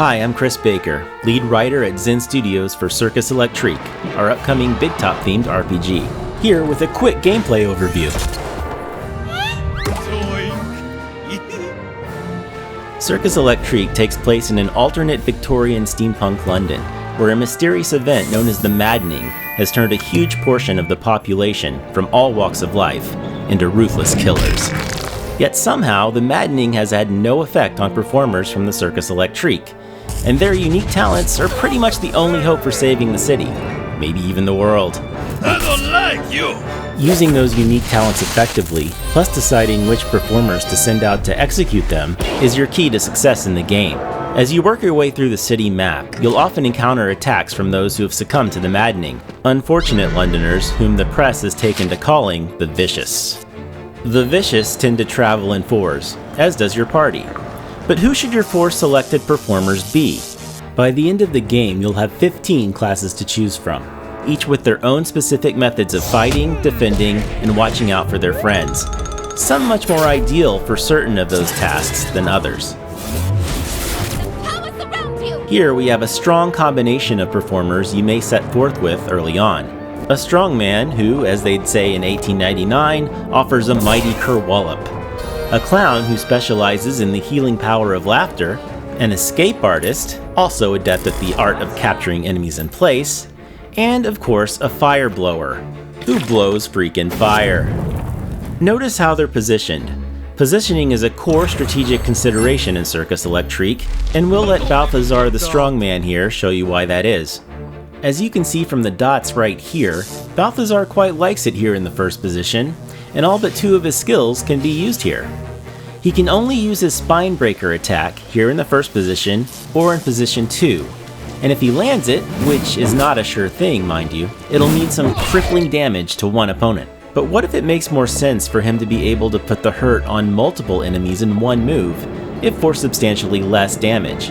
Hi, I'm Chris Baker, lead writer at Zen Studios for Circus Electrique, our upcoming Big Top themed RPG. Here with a quick gameplay overview. Circus Electrique takes place in an alternate Victorian steampunk London, where a mysterious event known as the Maddening has turned a huge portion of the population from all walks of life into ruthless killers. Yet somehow, the Maddening has had no effect on performers from the Circus Electrique, and their unique talents are pretty much the only hope for saving the city, maybe even the world. I don't like you! Using those unique talents effectively, plus deciding which performers to send out to execute them, is your key to success in the game. As you work your way through the city map, you'll often encounter attacks from those who have succumbed to the Maddening, unfortunate Londoners whom the press has taken to calling the Vicious. The Vicious tend to travel in fours, as does your party. But who should your 4 selected performers be? By the end of the game, you'll have 15 classes to choose from, each with their own specific methods of fighting, defending, and watching out for their friends. Some much more ideal for certain of those tasks than others. Here we have a strong combination of performers you may set forth with early on. A strongman who, as they'd say in 1899, offers a mighty kerwallop. A clown who specializes in the healing power of laughter. An escape artist, also adept at the art of capturing enemies in place. And of course, a fire blower, who blows freaking fire. Notice how they're positioned. Positioning is a core strategic consideration in Circus Electrique, and we'll let Balthazar the strongman here show you why that is. As you can see from the dots right here, Balthazar quite likes it here in the first position, and all but 2 of his skills can be used here. He can only use his Spine Breaker attack here in the first position, or in position 2. And if he lands it, which is not a sure thing, mind you, it'll mean some crippling damage to one opponent. But what if it makes more sense for him to be able to put the hurt on multiple enemies in one move, if for substantially less damage?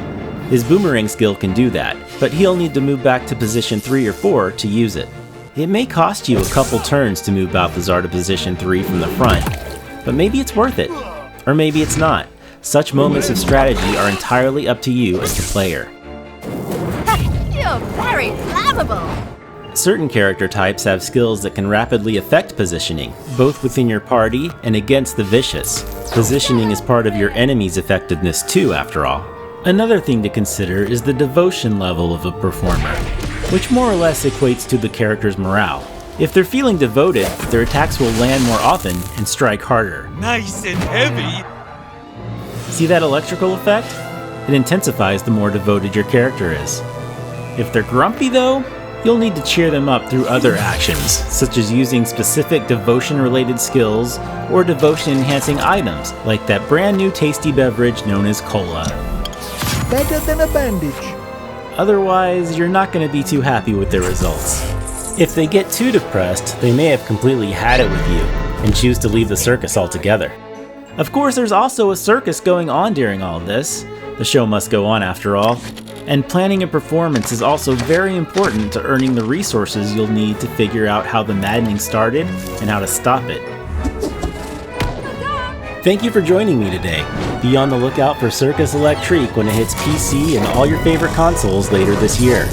His Boomerang skill can do that, but he'll need to move back to position 3 or 4 to use it. It may cost you a couple turns to move Balthazar to position 3 from the front, but maybe it's worth it. Or maybe it's not. Such moments of strategy are entirely up to you as the player. You're very flammable! Certain character types have skills that can rapidly affect positioning, both within your party and against the Vicious. Positioning is part of your enemy's effectiveness too, after all. Another thing to consider is the devotion level of a performer, which more or less equates to the character's morale. If they're feeling devoted, their attacks will land more often and strike harder. Nice and heavy! See that electrical effect? It intensifies the more devoted your character is. If they're grumpy though, you'll need to cheer them up through other actions, such as using specific devotion-related skills or devotion-enhancing items, like that brand new tasty beverage known as cola. Better than a bandage. Otherwise, you're not going to be too happy with their results. If they get too depressed, they may have completely had it with you and choose to leave the circus altogether. Of course, there's also a circus going on during all this. The show must go on after all. And planning a performance is also very important to earning the resources you'll need to figure out how the Maddening started and how to stop it. Thank you for joining me today. Be on the lookout for Circus Electrique when it hits PC and all your favorite consoles later this year.